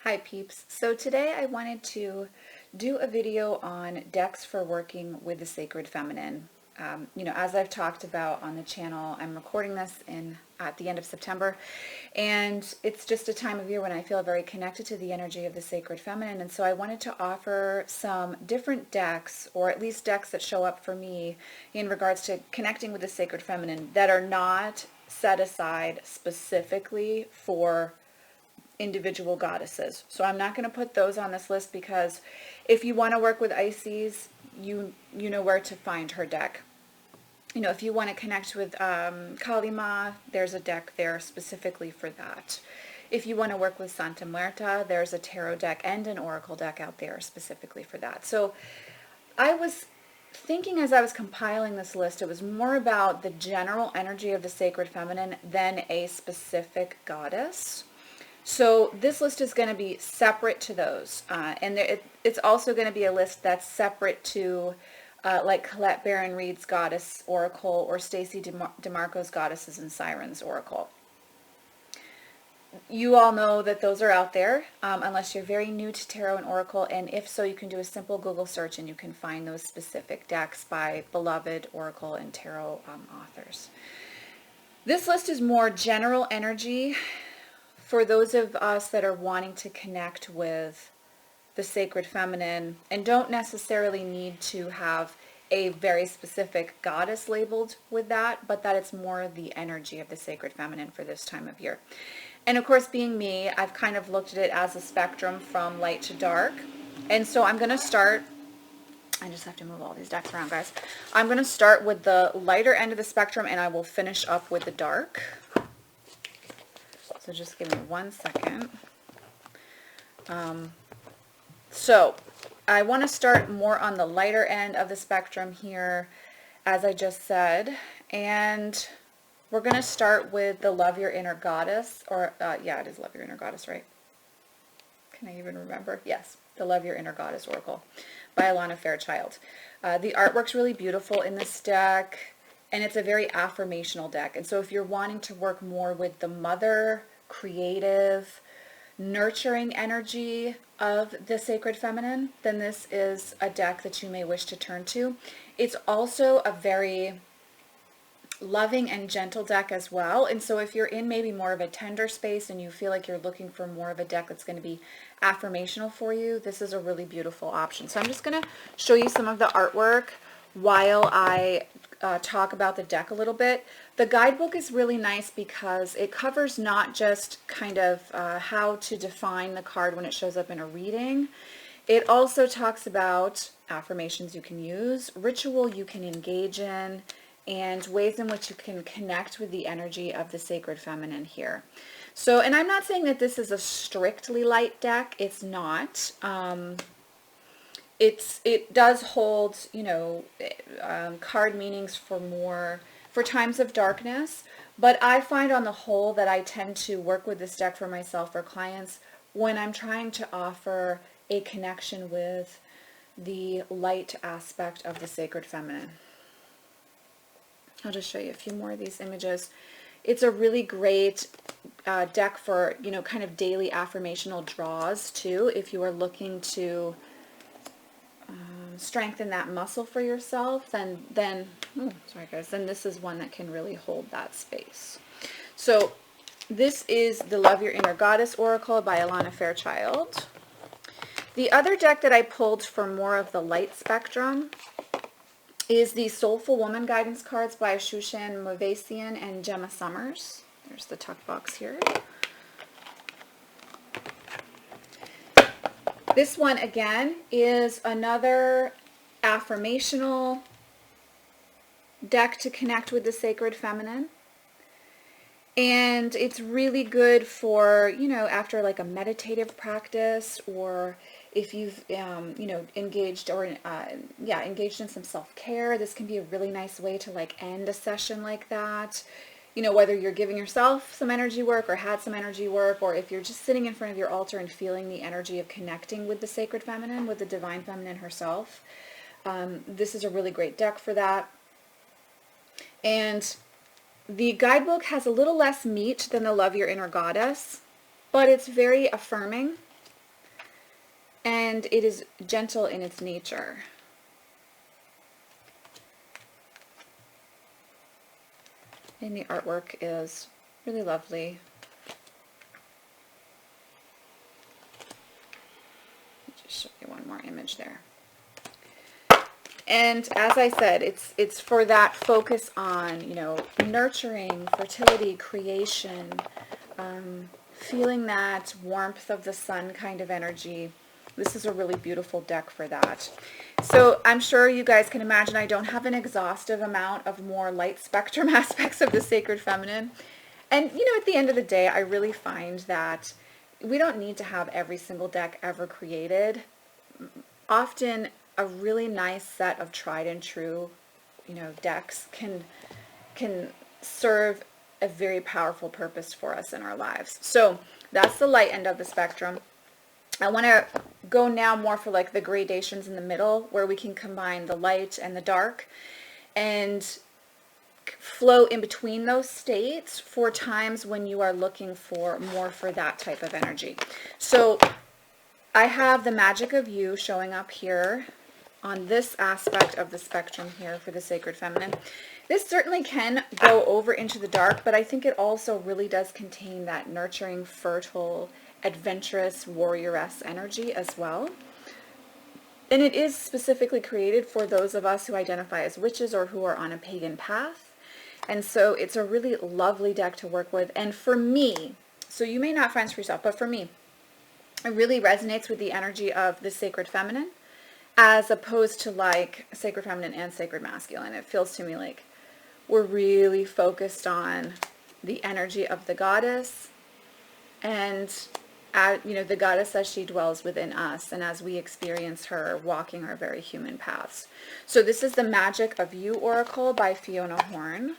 Hi peeps. So today I wanted to do a video on decks for working with the sacred feminine. As I've talked about on the channel, I'm recording this at the end of September, and it's just a time of year when I feel very connected to the energy of the sacred feminine, and so I wanted to offer some different decks, or at least decks that show up for me in regards to connecting with the sacred feminine that are not set aside specifically for individual goddesses. So I'm not going to put those on this list because if you want to work with Isis, you know where to find her deck. If you want to connect with Kali Ma, there's a deck there specifically for that. If you want to work with Santa Muerta, there's a tarot deck and an oracle deck out there specifically for that. So I was thinking as I was compiling this list, it was more about the general energy of the sacred feminine than a specific goddess. So this list is going to be separate to those, and it's also going to be a list that's separate to like Colette Baron Reed's Goddess Oracle or Stacey DeMarco's Goddesses and Sirens Oracle. You all know that those are out there, unless you're very new to Tarot and Oracle, and if so, you can do a simple Google search and you can find those specific decks by beloved Oracle and Tarot authors. This list is more general energy for those of us that are wanting to connect with the sacred feminine and don't necessarily need to have a very specific goddess labeled with that, but that it's more the energy of the sacred feminine for this time of year. And of course, being me, I've kind of looked at it as a spectrum from light to dark. And so I'm going to start, I just have to move all these decks around, guys. I'm going to start with the lighter end of the spectrum and I will finish up with the dark. So just give me 1 second. So I want to start more on the lighter end of the spectrum here, as I just said. And we're going to start with the Love Your Inner Goddess, or yeah, it is Love Your Inner Goddess, right? Can I even remember? Yes, the Love Your Inner Goddess Oracle by Alana Fairchild. The artwork's really beautiful in this deck, and it's a very affirmational deck. And so if you're wanting to work more with the mother, creative, nurturing energy of the sacred feminine, then this is a deck that you may wish to turn to. It's also a very loving and gentle deck as well. And so if you're in maybe more of a tender space and you feel like you're looking for more of a deck that's going to be affirmational for you, this is a really beautiful option. So I'm just going to show you some of the artwork while I talk about the deck a little bit. The guidebook is really nice because it covers not just kind of how to define the card when it shows up in a reading. It also talks about affirmations you can use, ritual you can engage in, and ways in which you can connect with the energy of the sacred feminine here. So, and I'm not saying that this is a strictly light deck. It's not. It does hold, card meanings for times of darkness, but I find on the whole that I tend to work with this deck for myself or clients when I'm trying to offer a connection with the light aspect of the sacred feminine. I'll just show you a few more of these images. It's a really great deck for, kind of daily affirmational draws too, if you are looking to strengthen that muscle for yourself, then this is one that can really hold that space. So this is the Love Your Inner Goddess Oracle by Alana Fairchild. The other deck that I pulled for more of the light spectrum is the Soulful Woman Guidance Cards by Shushan Movesian and Gemma Summers. There's the tuck box here. This one, again, is another affirmational deck to connect with the sacred feminine. And it's really good for, after like a meditative practice, or if you've, engaged in some self-care. This can be a really nice way to like end a session like that. Whether you're giving yourself some energy work or had some energy work, or if you're just sitting in front of your altar and feeling the energy of connecting with the sacred feminine, with the divine feminine herself. This is a really great deck for that. And the guidebook has a little less meat than the Love Your Inner Goddess, but it's very affirming. and it is gentle in its nature. And the artwork is really lovely. Just show you one more image there. And as I said, it's for that focus on, you know, nurturing, fertility, creation, feeling that warmth of the sun kind of energy. This is a really beautiful deck for that. So I'm sure you guys can imagine I don't have an exhaustive amount of more light spectrum aspects of the Sacred Feminine. And, you know, at the end of the day, I really find that we don't need to have every single deck ever created. Often a really nice set of tried and true, you know, decks can serve a very powerful purpose for us in our lives. So that's the light end of the spectrum. I want to go now more for like the gradations in the middle, where we can combine the light and the dark and flow in between those states for times when you are looking for more for that type of energy. So I have the Magic of You showing up here on this aspect of the spectrum here for the Sacred Feminine. This certainly can go over into the dark, but I think it also really does contain that nurturing, fertile, adventurous, warrioress energy as well. And it is specifically created for those of us who identify as witches or who are on a pagan path. And so it's a really lovely deck to work with. And for me, so you may not find this for yourself, but for me, it really resonates with the energy of the Sacred Feminine, as opposed to like Sacred Feminine and Sacred Masculine. It feels to me like we're really focused on the energy of the goddess, and you know, the goddess as she dwells within us and as we experience her walking our very human paths. So this is the Magic of You Oracle by Fiona Horn.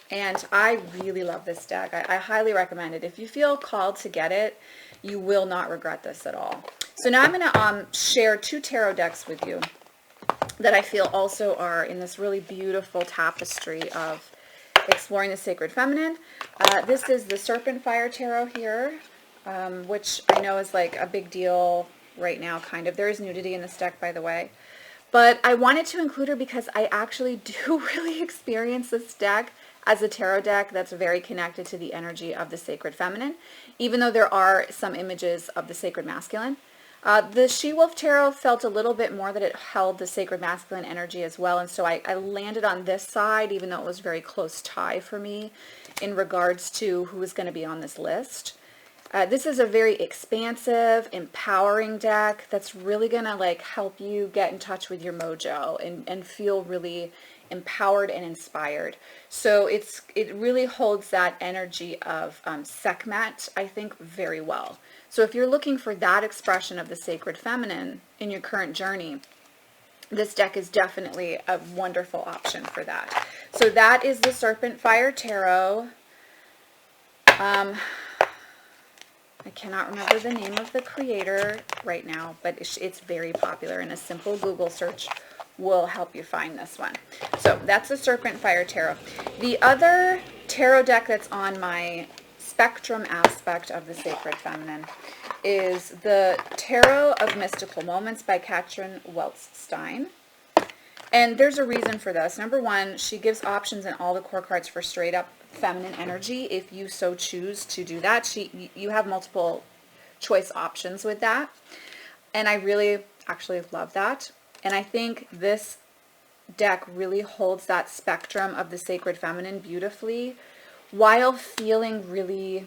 And I really love this deck. I highly recommend it. If you feel called to get it, you will not regret this at all. So now I'm going to share two tarot decks with you that I feel also are in this really beautiful tapestry of exploring the Sacred Feminine. This is the Serpent Fire Tarot here, which I know is like a big deal right now, kind of. There is nudity in this deck, by the way. But I wanted to include her because I actually do really experience this deck as a tarot deck that's very connected to the energy of the Sacred Feminine, even though there are some images of the Sacred Masculine. The She-Wolf Tarot felt a little bit more that it held the Sacred Masculine energy as well, and so I landed on this side, even though it was a very close tie for me in regards to who is going to be on this list. This is a very expansive, empowering deck that's really going to like help you get in touch with your mojo and feel really empowered and inspired. So it really holds that energy of Sekhmet, I think, very well. So if you're looking for that expression of the Sacred Feminine in your current journey, this deck is definitely a wonderful option for that. So that is the Serpent Fire Tarot. I cannot remember the name of the creator right now, but it's very popular, and a simple Google search will help you find this one. So that's the Serpent Fire Tarot. The other tarot deck that's on my spectrum aspect of the Sacred Feminine is the Tarot of Mystical Moments by Katrin Weltstein. And there's a reason for this. Number one, she gives options in all the core cards for straight up feminine energy if you so choose to do that. You have multiple choice options with that. And I really actually love that. And I think this deck really holds that spectrum of the Sacred Feminine beautifully while feeling really,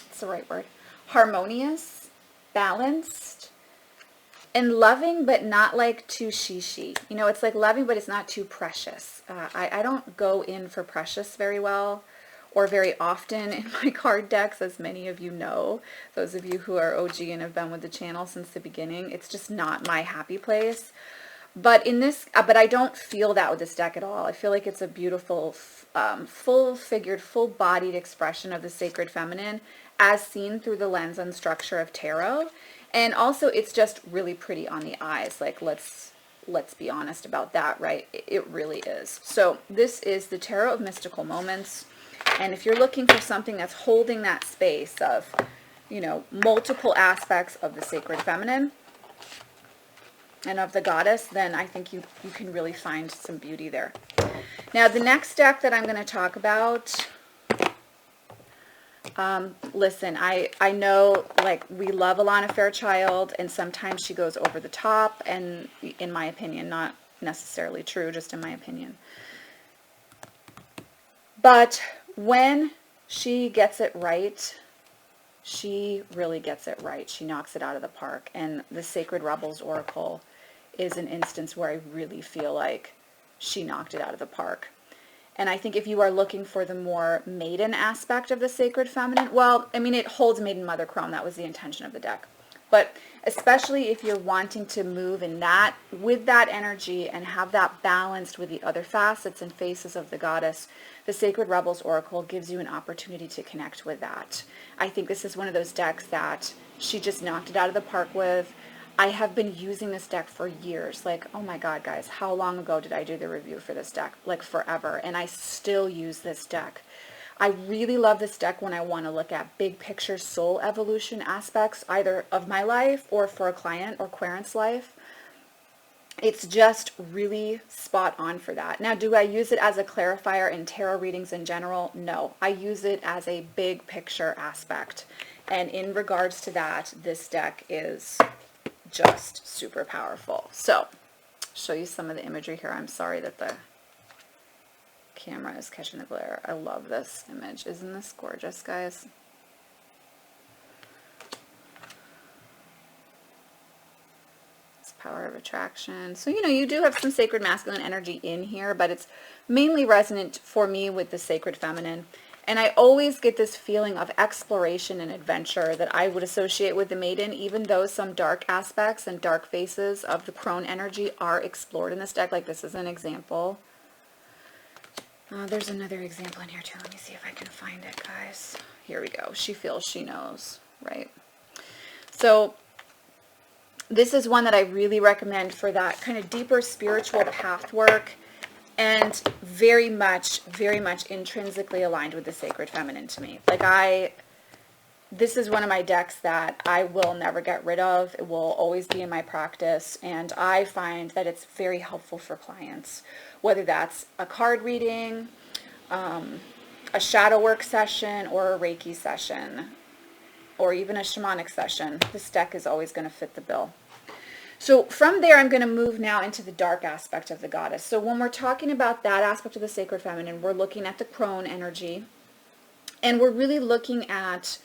what's the right word? Harmonious, balanced, and loving, but not like too she. You know, it's like loving, but it's not too precious. I don't go in for precious very well or very often in my card decks, as many of you know. Those of you who are OG and have been with the channel since the beginning, it's just not my happy place. But in this, but I don't feel that with this deck at all. I feel like it's a beautiful, full-figured, full-bodied expression of the Sacred Feminine as seen through the lens and structure of tarot. And also, it's just really pretty on the eyes. Like, let's be honest about that, right? It really is. So this is the Tarot of Mystical Moments. And if you're looking for something that's holding that space of, you know, multiple aspects of the sacred feminine and of the goddess, then I think you can really find some beauty there. Now, the next deck that I'm going to talk about, listen, I know, like, we love Alana Fairchild, and sometimes she goes over the top, and in my opinion, not necessarily true, just in my opinion. But when she gets it right, she really gets it right. She knocks it out of the park. And the Sacred Rebels Oracle is an instance where I really feel like she knocked it out of the park. And I think if you are looking for the more maiden aspect of the sacred feminine, well, I mean, it holds maiden mother crone. That was the intention of the deck. But especially if you're wanting to move in that, with that energy and have that balanced with the other facets and faces of the goddess, the Sacred Rebels Oracle gives you an opportunity to connect with that. I think this is one of those decks that she just knocked it out of the park with. I have been using this deck for years. Like, oh my God, guys, how long ago did I do the review for this deck? Like forever. And I still use this deck. I really love this deck when I want to look at big picture soul evolution aspects, either of my life or for a client or querent's life. It's just really spot on for that. Now, do I use it as a clarifier in tarot readings in general? No. I use it as a big picture aspect. And in regards to that, this deck is just super powerful. So, show you some of the imagery here. I'm sorry that the camera is catching the glare. I love this image. Isn't this gorgeous, guys? It's power of attraction. So, you know, you do have some sacred masculine energy in here, but it's mainly resonant for me with the sacred feminine. And I always get this feeling of exploration and adventure that I would associate with the maiden, even though some dark aspects and dark faces of the crone energy are explored in this deck. Like, this is an example. There's another example in here too. Let me see if I can find it, guys. Here we go. She feels she knows, right? So this is one that I really recommend for that kind of deeper spiritual path work, and very much intrinsically aligned with the sacred feminine to me. Like, this is one of my decks that I will never get rid of. It will always be in my practice, and I find that it's very helpful for clients, whether that's a card reading, a shadow work session, or a Reiki session, or even a shamanic session. This deck is always going to fit the bill. So from there, I'm going to move now into the dark aspect of the goddess. So when we're talking about that aspect of the sacred feminine, we're looking at the crone energy, and we're really looking at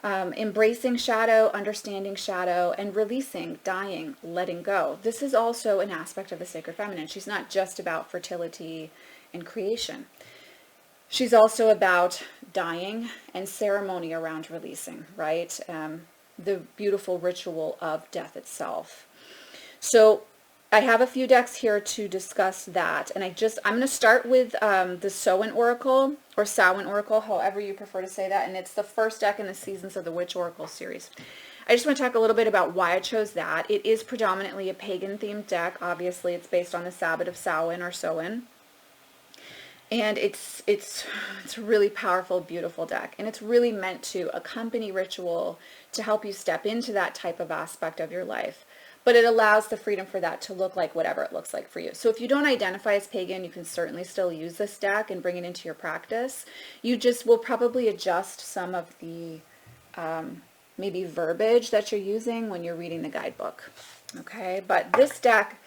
embracing shadow, understanding shadow, and releasing, dying, letting go. This is also an aspect of the sacred feminine. She's not just about fertility and creation. She's also about dying and ceremony around releasing, right? The beautiful ritual of death itself. So I have a few decks here to discuss that, and I'm going to start with the Samhain Oracle, or Samhain Oracle, however you prefer to say that, and it's the first deck in the Seasons of the Witch Oracle series. I just want to talk a little bit about why I chose that. It is predominantly a pagan-themed deck. Obviously, it's based on the Sabbath of Samhain or Samhain, and it's a really powerful, beautiful deck, and it's really meant to accompany ritual to help you step into that type of aspect of your life. But it allows the freedom for that to look like whatever it looks like for you. So if you don't identify as pagan, you can certainly still use this deck and bring it into your practice. You just will probably adjust some of the maybe verbiage that you're using when you're reading the guidebook. Okay, but this deck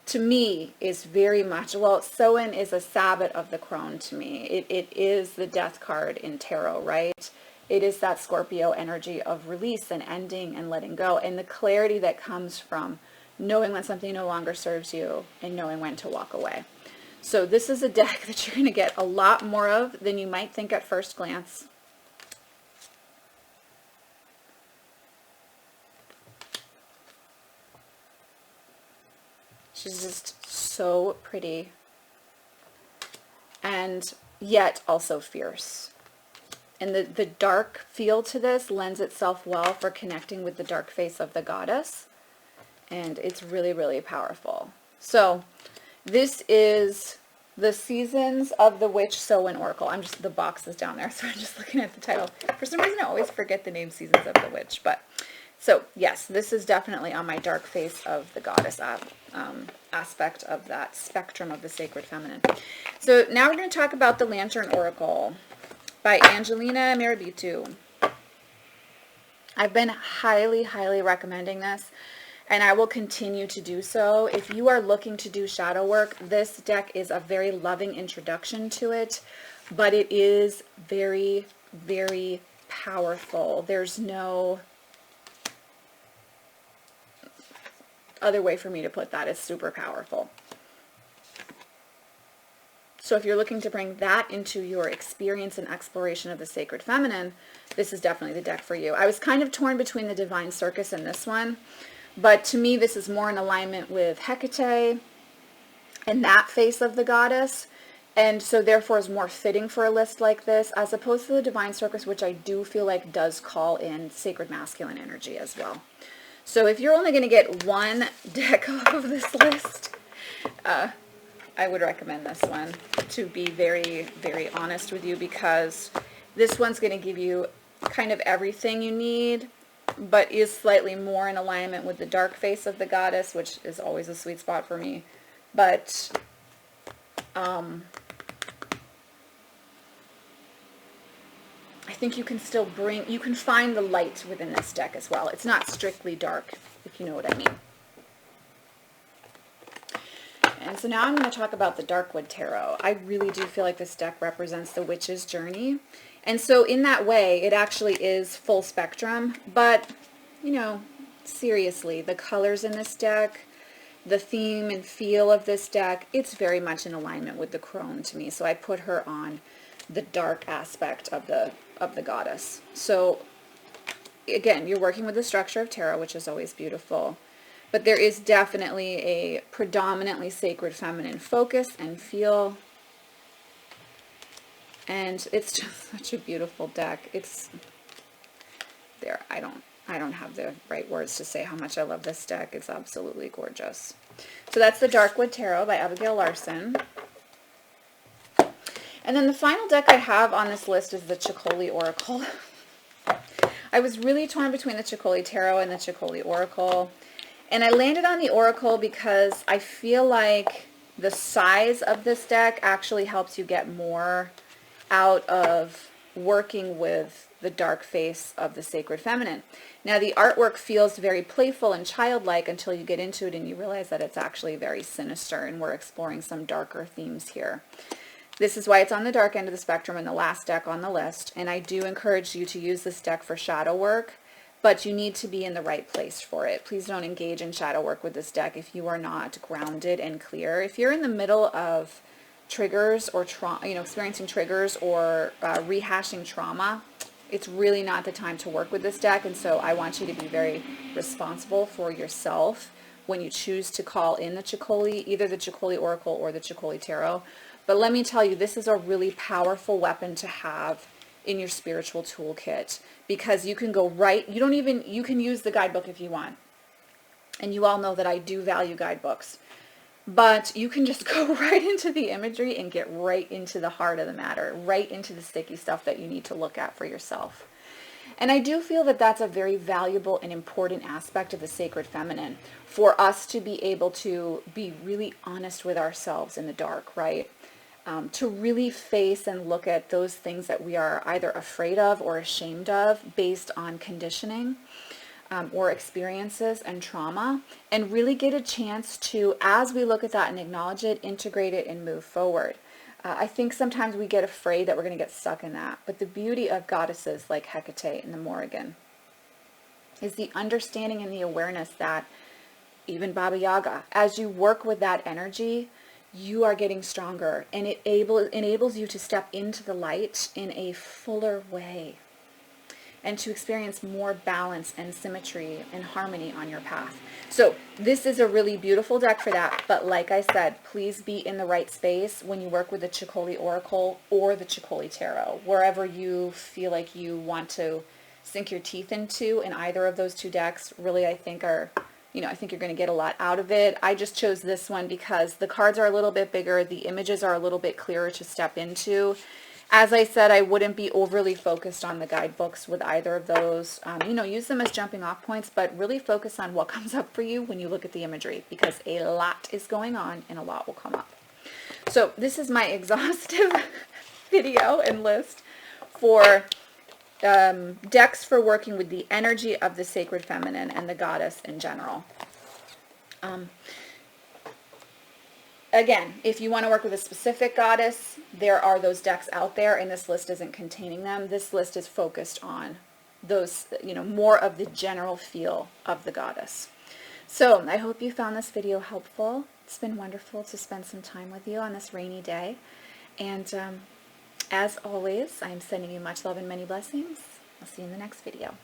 to me is very much, well, Samhain is a Sabbath of the crone to me. It is the death card in tarot, right? It is that Scorpio energy of release and ending and letting go, and the clarity that comes from knowing when something no longer serves you and knowing when to walk away. So this is a deck that you're going to get a lot more of than you might think at first glance. She's just so pretty and yet also fierce. And the dark feel to this lends itself well for connecting with the dark face of the goddess. And it's really, really powerful. So this is The Seasons of the Witch, Sew and Oracle. The box is down there, so I'm just looking at the title. For some reason, I always forget the name Seasons of the Witch. But, so, yes, this is definitely on my dark face of the goddess aspect of that spectrum of the sacred feminine. So now we're going to talk about the Lantern Oracle by Angelina Mirabitu. I've been highly, highly recommending this, and I will continue to do so. If you are looking to do shadow work, this deck is a very loving introduction to it, but it is very, very powerful. There's no other way for me to put that. It's super powerful. So if you're looking to bring that into your experience and exploration of the sacred feminine, this is definitely the deck for you. I was kind of torn between the Divine Circus and this one, but to me this is more in alignment with Hecate and that face of the goddess, and so therefore is more fitting for a list like this, as opposed to the Divine Circus, which I do feel like does call in sacred masculine energy as well. So if you're only going to get one deck off of this list, I would recommend this one, to be very, very honest with you, because this one's going to give you kind of everything you need, but is slightly more in alignment with the dark face of the goddess, which is always a sweet spot for me. But I think you can still you can find the light within this deck as well. It's not strictly dark, if you know what I mean. And so now I'm going to talk about the Darkwood Tarot. I really do feel like this deck represents the witch's journey. And so in that way, it actually is full spectrum. But, you know, seriously, the colors in this deck, the theme and feel of this deck, it's very much in alignment with the crone to me. So I put her on the dark aspect of the goddess. So again, you're working with the structure of tarot, which is always beautiful. But there is definitely a predominantly sacred feminine focus and feel. And it's just such a beautiful deck. It's there. I don't have the right words to say how much I love this deck. It's absolutely gorgeous. So that's the Darkwood Tarot by Abigail Larson. And then the final deck I have on this list is the Chicoli Oracle. I was really torn between the Chicoli Tarot and the Chicoli Oracle. And I landed on the Oracle because I feel like the size of this deck actually helps you get more out of working with the dark face of the sacred feminine. Now, the artwork feels very playful and childlike until you get into it and you realize that it's actually very sinister, and we're exploring some darker themes here. This is why it's on the dark end of the spectrum and the last deck on the list. And I do encourage you to use this deck for shadow work, but you need to be in the right place for it. Please don't engage in shadow work with this deck if you are not grounded and clear. If you're in the middle of triggers or experiencing triggers or rehashing trauma, it's really not the time to work with this deck. And so I want you to be very responsible for yourself when you choose to call in the Chicoli, either the Chicoli Oracle or the Chicoli Tarot. But let me tell you, this is a really powerful weapon to have in your spiritual toolkit, because you can go right, you can use the guidebook if you want. And you all know that I do value guidebooks. But you can just go right into the imagery and get right into the heart of the matter, right into the sticky stuff that you need to look at for yourself. And I do feel that that's a very valuable and important aspect of the sacred feminine, for us to be able to be really honest with ourselves in the dark, right? To really face and look at those things that we are either afraid of or ashamed of based on conditioning or experiences and trauma, and really get a chance to, as we look at that and acknowledge it, integrate it and move forward. I think sometimes we get afraid that we're going to get stuck in that, but the beauty of goddesses like Hecate and the Morrigan is the understanding and the awareness that even Baba Yaga, as you work with that energy, you are getting stronger, and it enables you to step into the light in a fuller way and to experience more balance and symmetry and harmony on your path. So this is a really beautiful deck for that, but like I said, please be in the right space when you work with the Chicoli Oracle or the Chicoli Tarot, wherever you feel like you want to sink your teeth into, and either of those two decks really, I think, are I think you're going to get a lot out of it. I just chose this one because the cards are a little bit bigger. The images are a little bit clearer to step into. As I said, I wouldn't be overly focused on the guidebooks with either of those. Use them as jumping off points, but really focus on what comes up for you when you look at the imagery, because a lot is going on and a lot will come up. So this is my exhaustive video and list for decks for working with the energy of the sacred feminine and the goddess in general. Again, if you want to work with a specific goddess, there are those decks out there, and this list isn't containing them. This list is focused on those, more of the general feel of the goddess. So I hope you found this video helpful. It's been wonderful to spend some time with you on this rainy day. And as always, I'm sending you much love and many blessings. I'll see you in the next video.